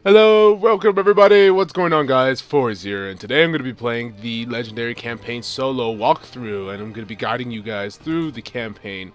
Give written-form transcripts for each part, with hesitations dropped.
Hello, welcome everybody. What's going on, guys? Forz here, and today I'm going to be playing the Legendary Campaign solo walkthrough, and I'm going to be guiding you guys through the campaign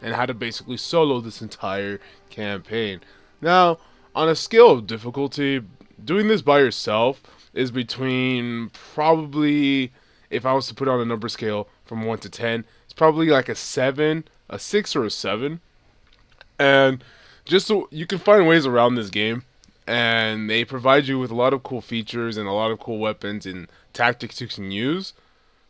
and how to basically solo this entire campaign. Now, on a scale of difficulty, doing this by yourself is between probably, if I was to put on a number scale from 1 to 10, it's probably like a 7, a 6, or a 7. And just so you can find ways around this game, and they provide you with a lot of cool features and a lot of cool weapons and tactics you can use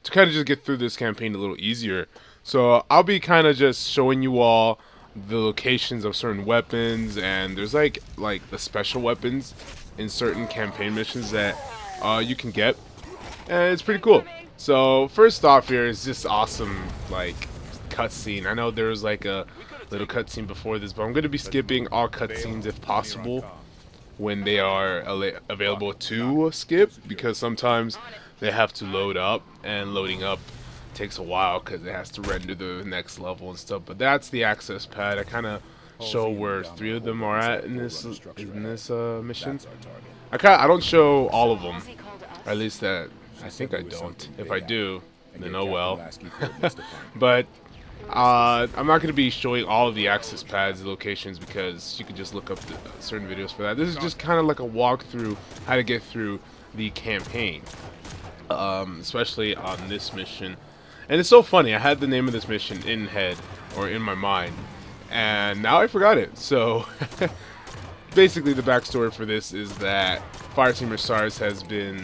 to kind of just get through this campaign a little easier. So I'll be kind of just showing you all the locations of certain weapons, and there's like the special weapons in certain campaign missions that you can get, and it's pretty cool. So first off, here is this awesome like cutscene. I know there was like a little cutscene before this, but I'm going to be skipping all cutscenes if possible when they are available to skip, because sometimes they have to load up, and loading up takes a while because it has to render the next level and stuff. But that's the access pad. I kind of show where 3 of them are at in this mission. I don't show all of them, or at least that I think I don't. If I do, then oh well. But I'm not going to be showing all of the access pads locations because you can just look up certain videos for that. This is just kind of like a walkthrough how to get through the campaign, especially on this mission. And it's so funny, I had the name of this mission in head, or in my mind, and now I forgot it. So basically the backstory for this is that Fireteam OSIRIS has been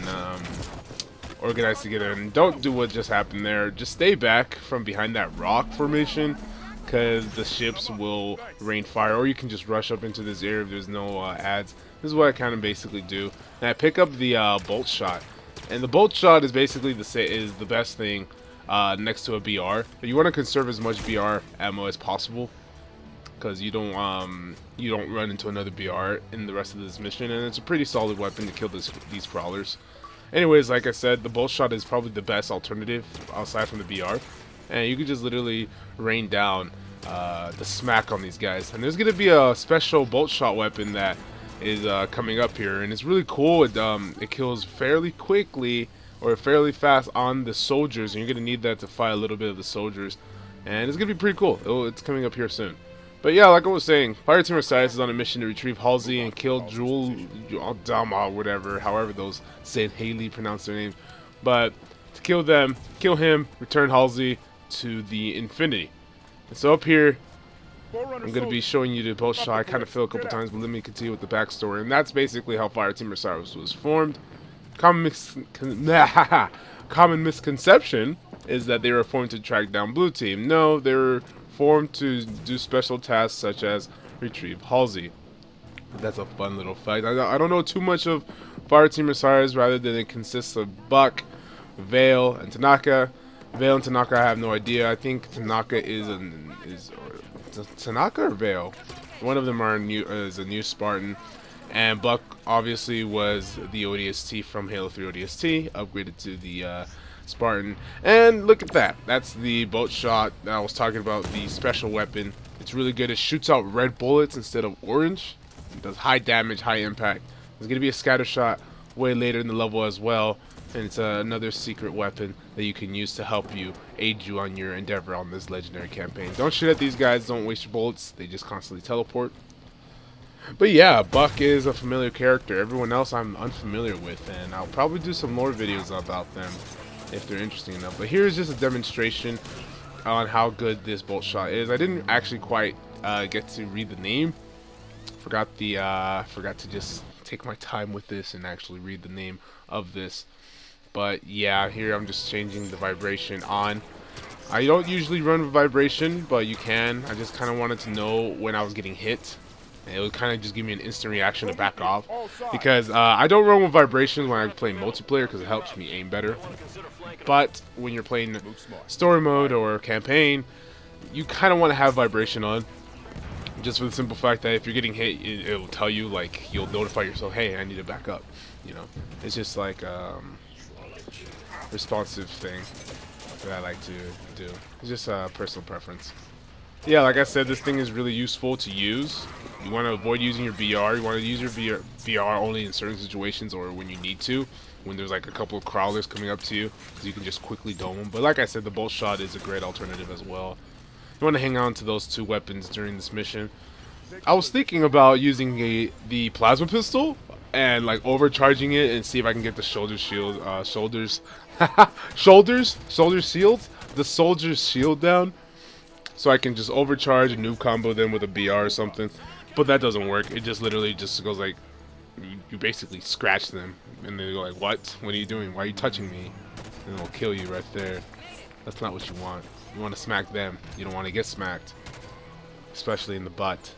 organized together, and don't do what just happened there. Just stay back from behind that rock formation, because the ships will rain fire, or you can just rush up into this area if there's no ads. This is what I kind of basically do. And I pick up the bolt shot, and the bolt shot is basically the best thing next to a BR. You want to conserve as much BR ammo as possible, because you don't run into another BR in the rest of this mission, and it's a pretty solid weapon to kill these crawlers. Anyways, like I said, the bolt shot is probably the best alternative aside from the BR, and you can just literally rain down the smack on these guys. And there's gonna be a special bolt shot weapon that is coming up here, and it's really cool. It kills fairly quickly or fairly fast on the soldiers, and you're gonna need that to fight a little bit of the soldiers, and it's gonna be pretty cool. It's coming up here soon. But yeah, like I was saying, Fireteam OSIRIS is on a mission to retrieve Halsey and kill Dama, whatever, however those St. Haley pronounce their name. But to kill him, return Halsey to the Infinity. And so up here, I'm going to be showing you the bolt shot. I kind of failed a couple times, but let me continue with the backstory. And that's basically how Fireteam OSIRIS was formed. Common misconception is that they were formed to track down Blue Team. No, they were formed to do special tasks such as retrieve Halsey. That's a fun little fact. I don't know too much of Fireteam OSIRIS, rather than it consists of Buck, Vale, and Tanaka. Vale and Tanaka, I have no idea. I think Tanaka is Tanaka or Vale. One of them is a new Spartan, and Buck obviously was the ODST from Halo 3 ODST, upgraded to the Spartan. And look at that. That's the bolt shot that I was talking about, the special weapon. It's really good. It shoots out red bullets instead of orange. It does high damage, high impact. There's going to be a scatter shot way later in the level as well. And it's another secret weapon that you can use to help you, aid you on your endeavor on this legendary campaign. Don't shoot at these guys. Don't waste your bullets. They just constantly teleport. But yeah, Buck is a familiar character. Everyone else I'm unfamiliar with, and I'll probably do some more videos about them if they're interesting enough. But here's just a demonstration on how good this bolt shot is. I didn't actually quite get to read the name. Forgot to just take my time with this and actually read the name of this. But yeah, here I'm just changing the vibration on. I don't usually run with vibration, but you can. I just kind of wanted to know when I was getting hit. And it would kind of just give me an instant reaction to back off, because I don't run with vibrations when I play multiplayer because it helps me aim better. But when you're playing story mode or campaign, you kind of want to have vibration on, just for the simple fact that if you're getting hit, it will tell you, like, you'll notify yourself, hey, I need to back up. You know, it's just like responsive thing that I like to do. It's just a personal preference. Yeah, like I said, this thing is really useful to use. You want to avoid using your BR. You want to use your BR only in certain situations or when you need to. When there's like a couple of crawlers coming up to you, because you can just quickly dome them. But like I said, the bolt shot is a great alternative as well. You want to hang on to those two weapons during this mission. I was thinking about using the plasma pistol and like overcharging it and see if I can get the shoulder shield, shoulder shields, the soldier's shield down, so I can just overcharge and noob combo them with a BR or something. But that doesn't work. It just literally just goes like, you basically scratch them and they go like, what are you doing? Why are you touching me? And it'll kill you right there. That's not what you want. You want to smack them. You don't want to get smacked, especially in the butt.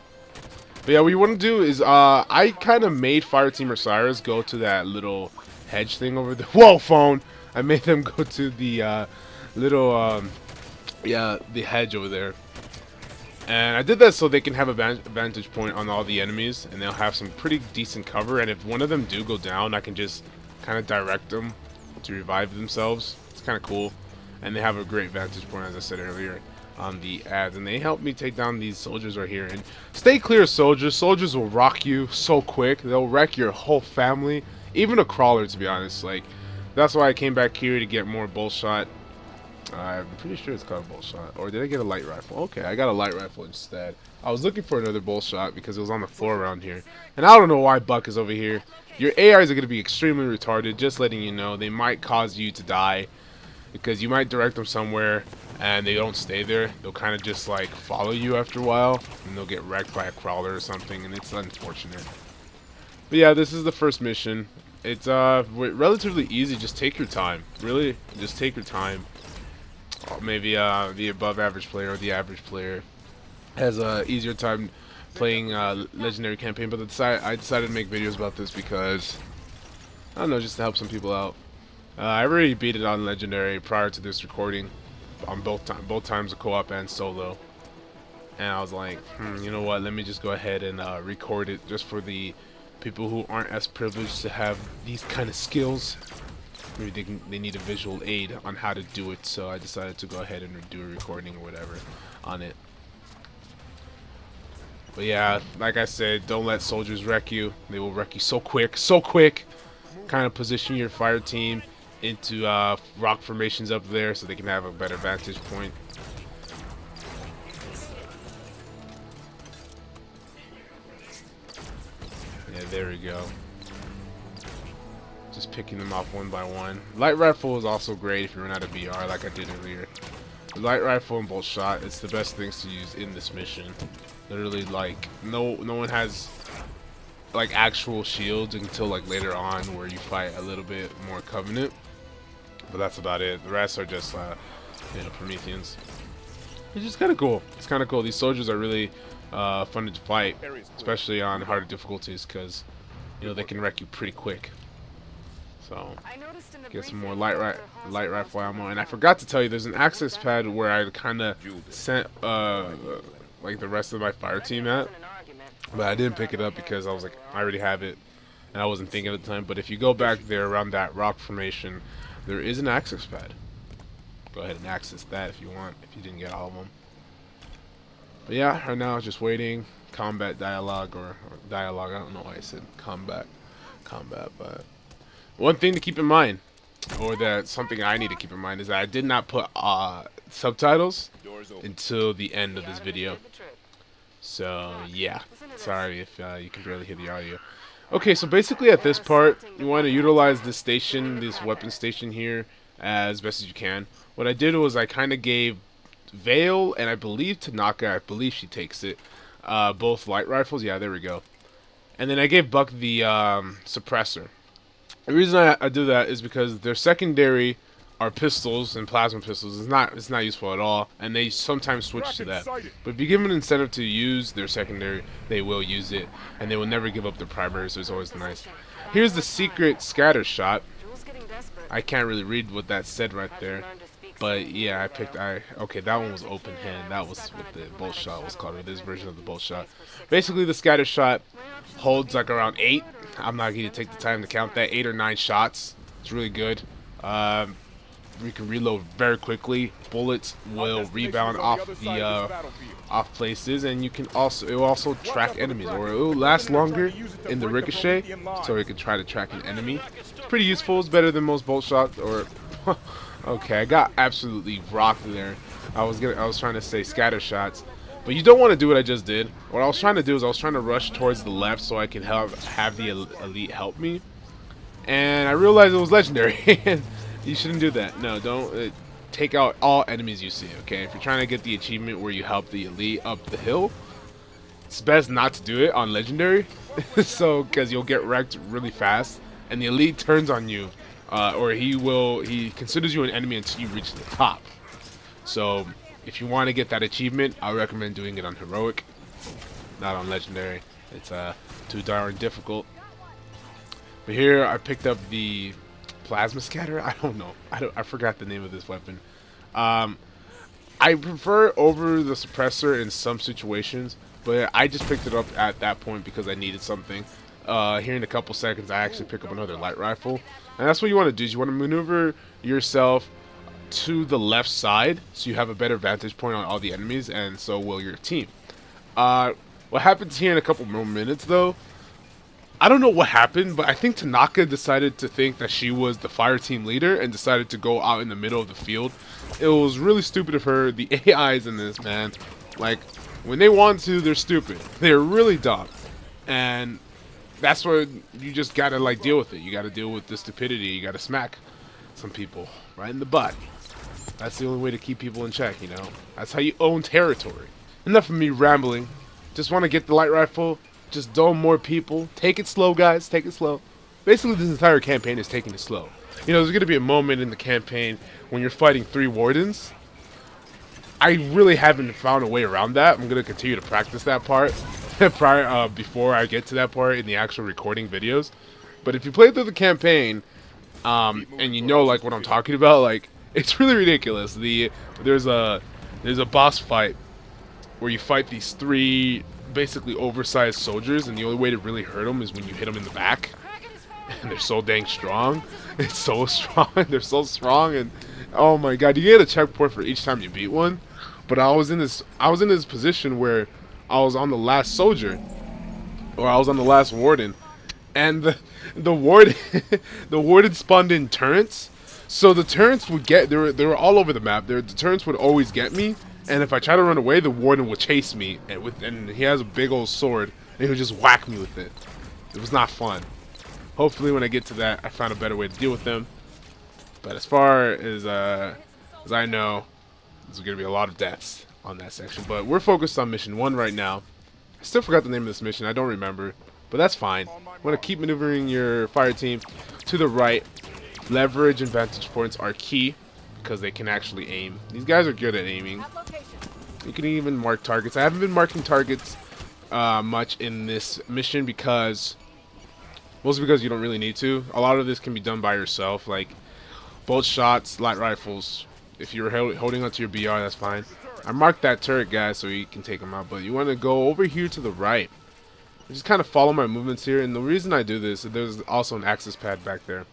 But yeah, what you want to do is, I kind of made Fireteam OSIRIS go to that little hedge thing over there. Whoa, phone! I made them go to the little, yeah, the hedge over there. And I did that so they can have a vantage point on all the enemies, and they'll have some pretty decent cover. And if one of them do go down, I can just kind of direct them to revive themselves. It's kind of cool. And they have a great vantage point, as I said earlier, on the ads. And they help me take down these soldiers right here. And stay clear of soldiers. Soldiers will rock you so quick. They'll wreck your whole family. Even a crawler, to be honest. Like, that's why I came back here to get more bolt shot. I'm pretty sure it's called a bolt shot. Or did I get a light rifle? Okay, I got a light rifle instead. I was looking for another bolt shot because it was on the floor around here. And I don't know why Buck is over here. Your AIs are going to be extremely retarded, just letting you know. They might cause you to die because you might direct them somewhere and they don't stay there. They'll kind of just like follow you after a while and they'll get wrecked by a crawler or something, and it's unfortunate. But yeah, this is the first mission. It's relatively easy. Just take your time. Really, just take your time. Maybe the above average player or the average player has a easier time playing legendary campaign, but I decided to make videos about this because I don't know, just to help some people out. I already beat it on legendary prior to this recording, on both times of co-op and solo, and I was like, you know what? Let me just go ahead and record it just for the people who aren't as privileged to have these kind of skills. Maybe they need a visual aid on how to do it, so I decided to go ahead and do a recording or whatever on it. But yeah, like I said, don't let soldiers wreck you. They will wreck you so quick, so quick. Kind of position your fire team into rock formations up there so they can have a better vantage point. Yeah, there we go. Just picking them off one by one. Light rifle is also great if you run out of BR, like I did earlier. Light rifle and bolt shot, it's the best things to use in this mission. Literally, like, no one has like actual shields until like later on where you fight a little bit more Covenant. But that's about it. The rest are just you know, Prometheans. It's just kind of cool. It's kind of cool. These soldiers are really fun to fight, especially on harder difficulties, because you know they can wreck you pretty quick. So get some more light rifle ammo. And I forgot to tell you, there's an access pad where I kind of sent like the rest of my fire team at, but I didn't pick it up because I was like, I already have it, and I wasn't thinking at the time. But if you go back there around that rock formation, there is an access pad. Go ahead and access that if you want, if you didn't get all of them. But yeah, right now just waiting. Combat dialogue or dialogue. I don't know why I said combat, but one thing to keep in mind, or that something I need to keep in mind, is that I did not put subtitles until the end of this video. So yeah, sorry if you can barely hear the audio. Okay, so basically at this part, you want to utilize this station, this weapon station here, as best as you can. What I did was I kind of gave Vale and I believe Tanaka, I believe she takes it, both light rifles. Yeah, there we go. And then I gave Buck the suppressor. The reason I do that is because their secondary are pistols and plasma pistols. It's not useful at all, and they sometimes switch to that. But if you give them an incentive to use their secondary, they will use it, and they will never give up their primary, so it's always nice. Here's the secret scatter shot. I can't really read what that said right there, but yeah, okay, that one was open hand. That was what the bolt shot was called, or this version of the bolt shot. Basically, the scatter shot holds like around 8. I'm not going to take the time to count that. 8 or 9 shots. It's really good. We can reload very quickly. Bullets will rebound off the off places, and you can also it will also track enemies, or it will last longer in the ricochet, so it can try to track an enemy. It's pretty useful. It's better than most bolt shots. Or okay, I got absolutely rocked there. I was trying to say scatter shots, but you don't want to do what I just did. What I was trying to do is I was trying to rush towards the left so I can have the elite help me, and I realized it was legendary. And you shouldn't do that. No, don't. Take out all enemies you see, okay? If you're trying to get the achievement where you help the elite up the hill, it's best not to do it on legendary. So, because you'll get wrecked really fast, and the elite turns on you, or he considers you an enemy until you reach the top. So, if you want to get that achievement, I recommend doing it on heroic, not on legendary. It's too darn difficult. But here I picked up the plasma scatter. I don't know. I forgot the name of this weapon. I prefer over the suppressor in some situations, but I just picked it up at that point because I needed something. Here in a couple seconds, I actually pick up another light rifle, and that's what you want to do. Is you want to maneuver yourself to the left side so you have a better vantage point on all the enemies, and so will your team. What happens here in a couple more minutes, though? I don't know what happened, but I think Tanaka decided to think that she was the fire team leader and decided to go out in the middle of the field. It was really stupid of her. The AIs in this, man, like, when they want to, they're stupid. They're really dumb. And that's what you just gotta, like, deal with it. You gotta deal with the stupidity. You gotta smack some people right in the butt. That's the only way to keep people in check, you know? That's how you own territory. Enough of me rambling. Just want to get the light rifle. Just dome more people. Take it slow, guys. Take it slow. Basically, this entire campaign is taking it slow. You know, there's going to be a moment in the campaign when you're fighting 3 wardens. I really haven't found a way around that. I'm going to continue to practice that part before I get to that part in the actual recording videos. But if you play through the campaign, and you know, like, what I'm talking about, like, it's really ridiculous. There's a boss fight where you fight these 3 basically oversized soldiers, and the only way to really hurt them is when you hit them in the back. And they're so dang strong. It's so strong. They're so strong, and oh my god, you get a checkpoint for each time you beat one. But I was in this position where I was on the last soldier, or I was on the last warden, and the warden the warden spawned in turrets. So the turrets would get they were all over the map. The turrets would always get me. And if I try to run away, the warden would chase me, and he has a big old sword, and he would just whack me with it. It was not fun. Hopefully, when I get to that, I found a better way to deal with them. But as far as I know, there's going to be a lot of deaths on that section. But we're focused on mission 1 right now. I still forgot the name of this mission. I don't remember, but that's fine. I'm going to keep maneuvering your fire team to the right. Leverage and vantage points are key, because they can actually aim. These guys are good at aiming. You can even mark targets. I haven't been marking targets much in this mission mostly because you don't really need to. A lot of this can be done by yourself, like bolt shots, light rifles. If you're holding onto your BR, that's fine. I marked that turret guy so you can take him out, but you want to go over here to the right. Just kind of follow my movements here, and the reason I do this is there's also an access pad back there.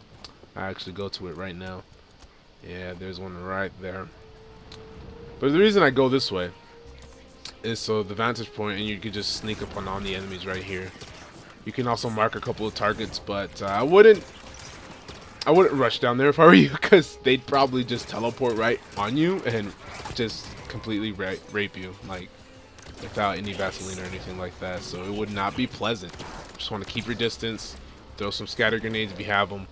I actually go to it right now. Yeah, there's one right there. But the reason I go this way is so the vantage point, and you can just sneak up on all the enemies right here. You can also mark a couple of targets, but I wouldn't rush down there if I were you, because they'd probably just teleport right on you and just completely rape you, like, without any Vaseline or anything like that. So it would not be pleasant. Just want to keep your distance. Throw some scatter grenades if you have them.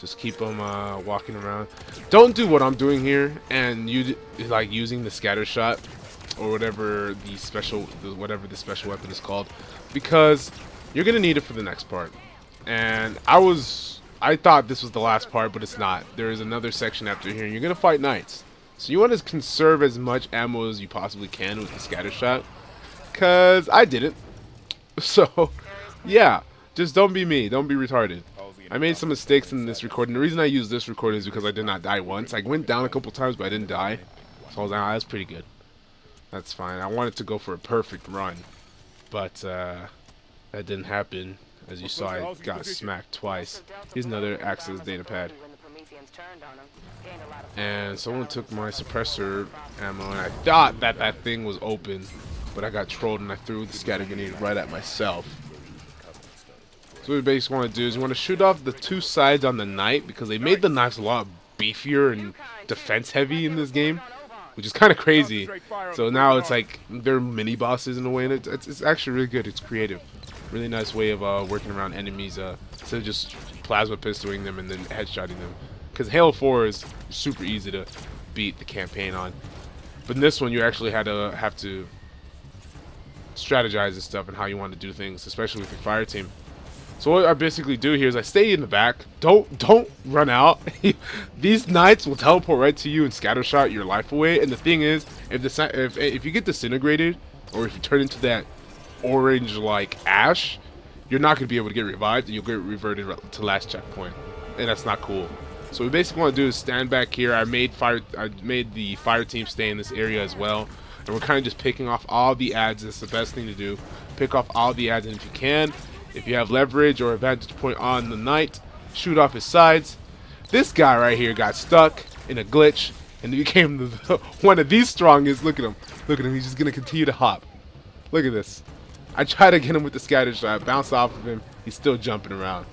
Just keep them walking around. Don't do what I'm doing here and you like using the scatter shot or whatever the special weapon is called, because you're gonna need it for the next part. And I thought this was the last part, but it's not. There is another section after here, and you're gonna fight knights. So you want to conserve as much ammo as you possibly can with the scatter shot, cause I didn't. So yeah, just don't be me. Don't be retarded. I made some mistakes in this recording. The reason I use this recording is because I did not die once. I went down a couple times, but I didn't die. So I was like, that's pretty good. That's fine. I wanted to go for a perfect run, but that didn't happen. As you saw, I got smacked twice. Here's another access data pad. And someone took my suppressor ammo, and I thought that that thing was open, but I got trolled and I threw the scatter grenade right at myself. So what you basically want to do is you want to shoot off the two sides on the knight, because they made the knives a lot beefier and defense heavy in this game, which is kind of crazy. So now it's like they're mini bosses in a way, and it's actually really good. It's creative, really nice way of working around enemies instead of just plasma pistoling them and then headshotting them. Because Halo 4 is super easy to beat the campaign on, but in this one you actually have to strategize and stuff and how you want to do things, especially with your fire team. So what I basically do here is I stay in the back. Don't run out. These knights will teleport right to you and scattershot your life away. And the thing is, if you get disintegrated, or if you turn into that orange like ash, you're not gonna be able to get revived, and you'll get reverted to last checkpoint, and that's not cool. So what we basically want to do is stand back here. I made the fire team stay in this area as well, and we're kind of just picking off all the ads. That's the best thing to do. Pick off all the ads, and if you can, if you have leverage or a vantage point on the knight, shoot off his sides. This guy right here got stuck in a glitch and became one of the strongest. Look at him. Look at him. He's just going to continue to hop. Look at this. I try to get him with the scatter shot. Bounce off of him. He's still jumping around.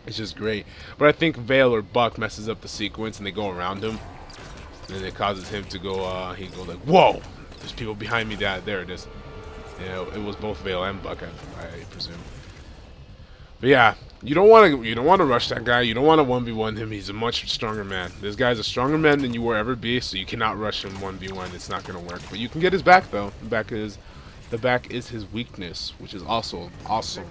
It's just great. But I think Vale or Buck messes up the sequence and they go around him. And then it causes him to go, he goes like, whoa! There's people behind me. There it is. Yeah, it was both Vale and Buck, I presume. But yeah, you don't want to rush that guy. You don't want to 1v1 him. He's a much stronger man. This guy's a stronger man than you will ever be, so you cannot rush him 1v1. It's not going to work. But you can get his back though. The back is his weakness, which is also awesome.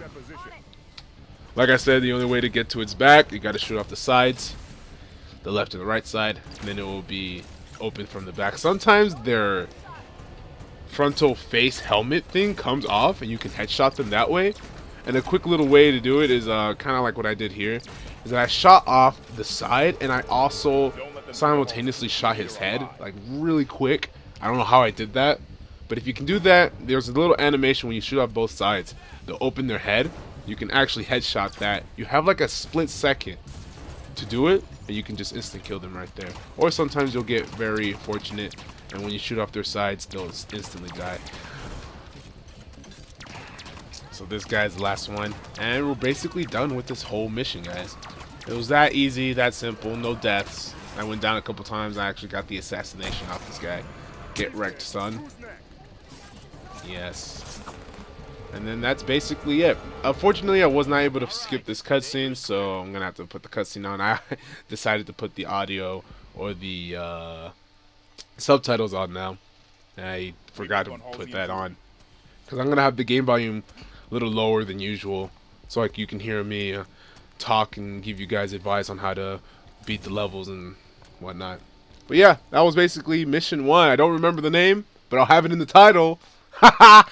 Like I said, the only way to get to its back, you got to shoot off the sides, the left and the right side, and then it will be open from the back. Sometimes their frontal face helmet thing comes off, and you can headshot them that way. And a quick little way to do it is kind of like what I did here, is that I shot off the side and I also simultaneously shot his head, like really quick. I don't know how I did that, but if you can do that, there's a little animation when you shoot off both sides. They'll open their head. You can actually headshot that. You have like a split second to do it, and you can just instant kill them right there. Or sometimes you'll get very fortunate, and when you shoot off their sides, they'll instantly die. So this guy's the last one, and we're basically done with this whole mission, guys. It was that easy, that simple, no deaths. I went down a couple times. I actually got the assassination off this guy. Get wrecked, son. Yes. And then that's basically it. Unfortunately, I was not able to skip this cutscene, so I'm gonna have to put the cutscene on. I decided to put the audio or the subtitles on now. I forgot to put that on because I'm gonna have the game volume a little lower than usual, so like you can hear me talk and give you guys advice on how to beat the levels and whatnot. But yeah, that was basically mission 1. I don't remember the name, but I'll have it in the title. Haha!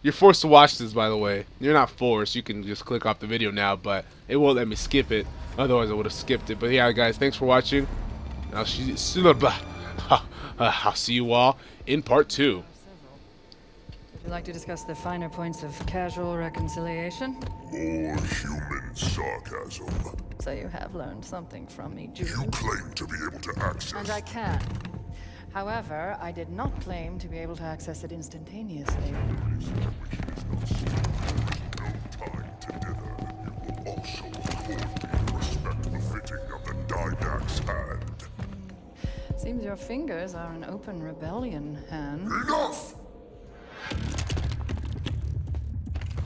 You're forced to watch this, by the way. You're not forced. You can just click off the video now, but it won't let me skip it. Otherwise, I would have skipped it. But yeah, guys, thanks for watching. I'll see you all in part 2. Would you like to discuss the finer points of casual reconciliation? More human sarcasm. So you have learned something from me, You Julian. claim to be able to access. And I can. However, I did not claim to be able to access it instantaneously. No time to dither. You will also afford me respect befitting of the Didact's hand. Seems your fingers are an open rebellion, Han. Enough!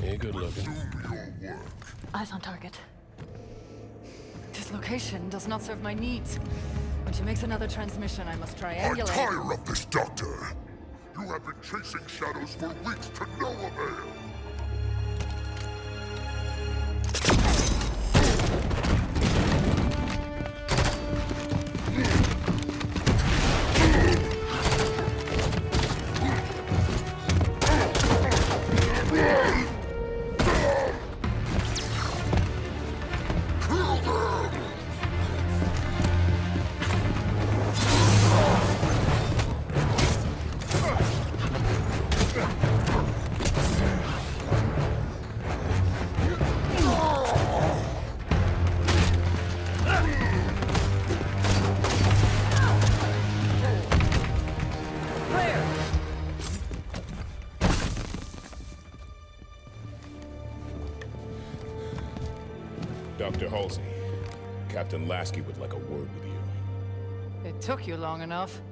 Yeah, good looking. Do your work. Eyes on target. This location does not serve my needs. When she makes another transmission, I must I triangulate. tire of this, Doctor. You have been chasing shadows for weeks to no avail. Dr. Halsey, Captain Lasky would like a word with you. It took you long enough.